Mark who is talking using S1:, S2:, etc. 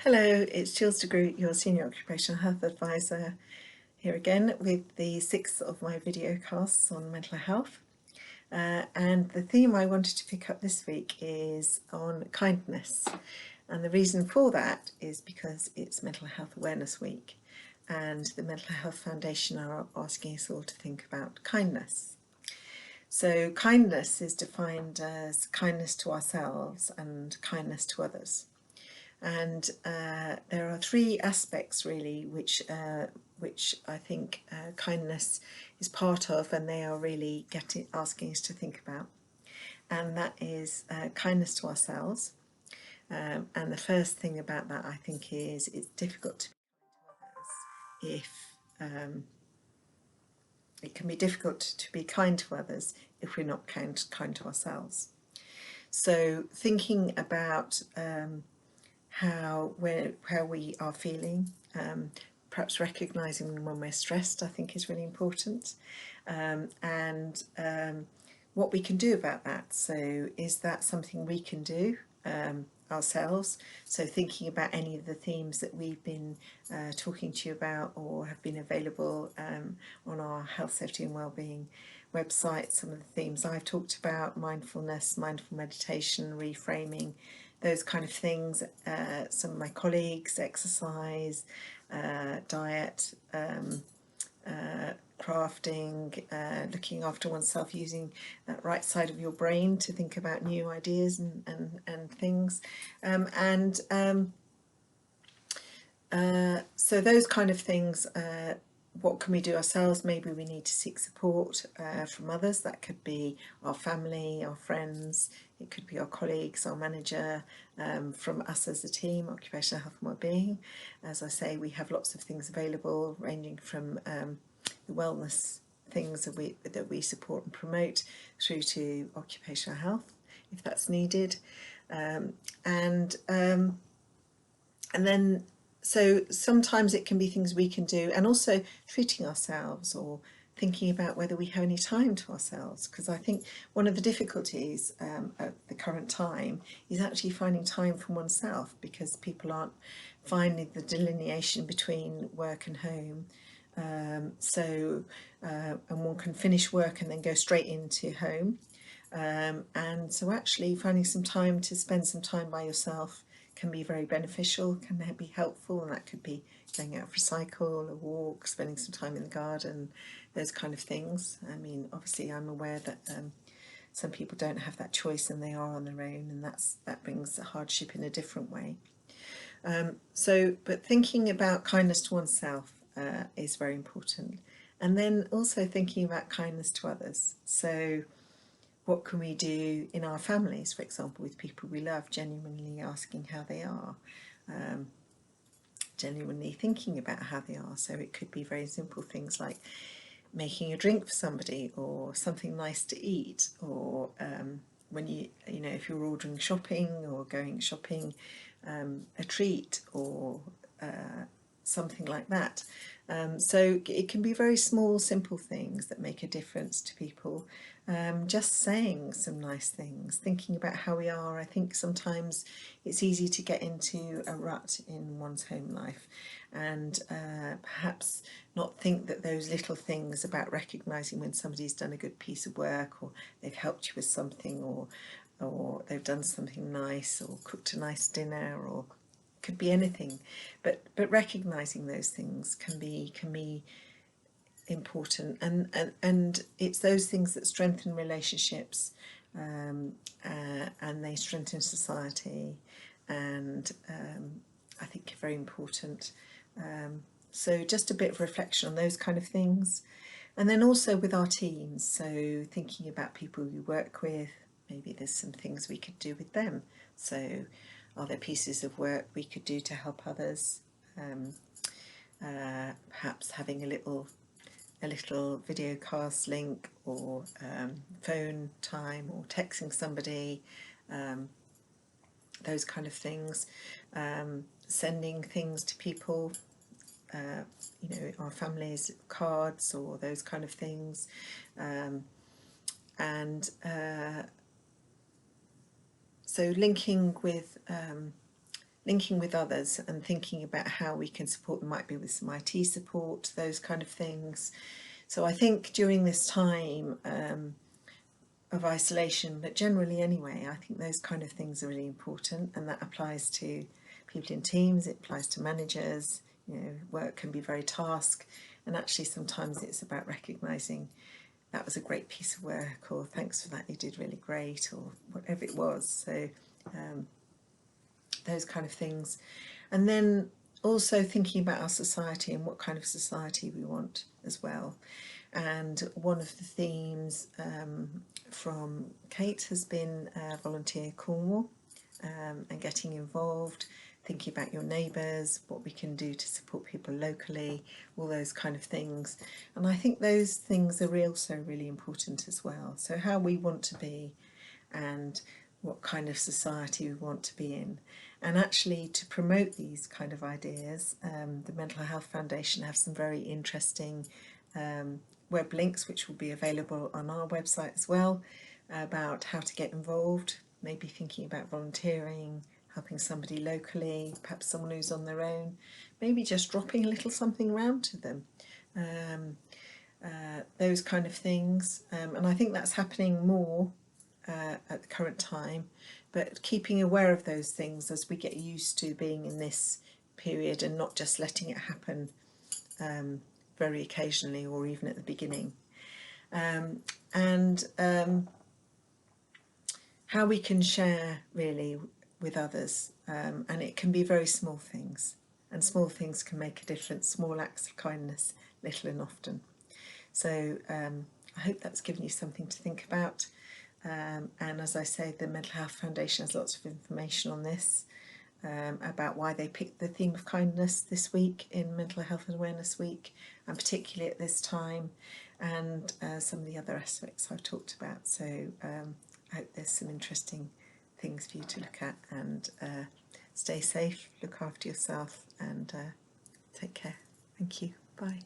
S1: Hello, it's Jules de Groot, your Senior Occupational Health Advisor, here again with the sixth of my video casts on mental health. And the theme I wanted to pick up this week is on kindness. And the reason for that is because it's Mental Health Awareness Week, and the Mental Health Foundation are asking us all to think about kindness. So kindness is defined as kindness to ourselves and kindness to others. And there are three aspects really which I think kindness is part of, and they are really asking us to think about. And that is kindness to ourselves. And the first thing about that, I think, is it's difficult to be kind to others if it can be difficult to be kind to others if we're not kind to ourselves. So thinking about how we are feeling, perhaps recognising when we're stressed, I think is really important, and what we can do about that. So is that something we can do ourselves? So thinking about any of the themes that we've been talking to you about or have been available on our health, safety and wellbeing website, some of the themes I've talked about: mindfulness, mindful meditation, reframing, those kind of things. Some of my colleagues: exercise, diet, crafting, looking after oneself, using that right side of your brain to think about new ideas and things. So those kind of things. What can we do ourselves? Maybe we need to seek support from others. That could be our family, our friends, it could be our colleagues, our manager, from us as a team, occupational health and wellbeing. As I say, we have lots of things available, ranging from the wellness things that we support and promote, through to occupational health if that's needed, and then so sometimes it can be things we can do, and also treating ourselves or thinking about whether we have any time to ourselves, because I think one of the difficulties at the current time is actually finding time for oneself, because people aren't finding the delineation between work and home. And one can finish work and then go straight into home, and so actually finding some time to spend some time by yourself can be very beneficial, can be helpful, and that could be going out for a cycle, a walk, spending some time in the garden, those kind of things. I mean, obviously I'm aware that some people don't have that choice and they are on their own, and that brings a hardship in a different way. But thinking about kindness to oneself is very important, and then also thinking about kindness to others. So what can we do in our families, for example, with people we love, genuinely asking how they are, genuinely thinking about how they are. So it could be very simple things like making a drink for somebody, or something nice to eat, or when if you're ordering shopping or going shopping, a treat, or something like that. So it can be very small, simple things that make a difference to people. Just saying some nice things, thinking about how we are. I think sometimes it's easy to get into a rut in one's home life, and perhaps not think that those little things about recognising when somebody's done a good piece of work, or they've helped you with something, or they've done something nice, or cooked a nice dinner, or could be anything, but recognising those things can be important, and it's those things that strengthen relationships, and they strengthen society, and I think are very important. So just a bit of reflection on those kind of things, and then also with our teams. So thinking about people we work with, maybe there's some things we could do with them. So are there pieces of work we could do to help others? Perhaps having a little video cast link, or phone time, or texting somebody, those kind of things. Sending things to people, our families, cards, or those kind of things. So linking with linking with others and thinking about how we can support them, might be with some IT support, those kind of things. So I think during this time of isolation, but generally anyway, I think those kind of things are really important, and that applies to people in teams, it applies to managers. You know, work can be very task, and actually sometimes it's about recognising that was a great piece of work, or thanks for that, you did really great, or whatever it was. So those kind of things. And then also thinking about our society and what kind of society we want as well. And one of the themes from Kate has been volunteer Cornwall, and getting involved, thinking about your neighbours, what we can do to support people locally, all those kind of things. And I think those things are also really important as well. So how we want to be and what kind of society we want to be in. And actually, to promote these kind of ideas, the Mental Health Foundation have some very interesting web links which will be available on our website as well, about how to get involved, maybe thinking about volunteering, helping somebody locally, perhaps someone who's on their own, maybe just dropping a little something around to them, those kind of things. And I think that's happening more at the current time, but keeping aware of those things as we get used to being in this period and not just letting it happen very occasionally or even at the beginning. And how we can share really with others, and it can be very small things, and small things can make a difference, small acts of kindness, little and often. So I hope that's given you something to think about. And as I say, the Mental Health Foundation has lots of information on this, about why they picked the theme of kindness this week in Mental Health and Awareness Week, and particularly at this time, and some of the other aspects I've talked about. So I hope there's some interesting things for you to look at, and stay safe, look after yourself, and take care. Thank you. Bye.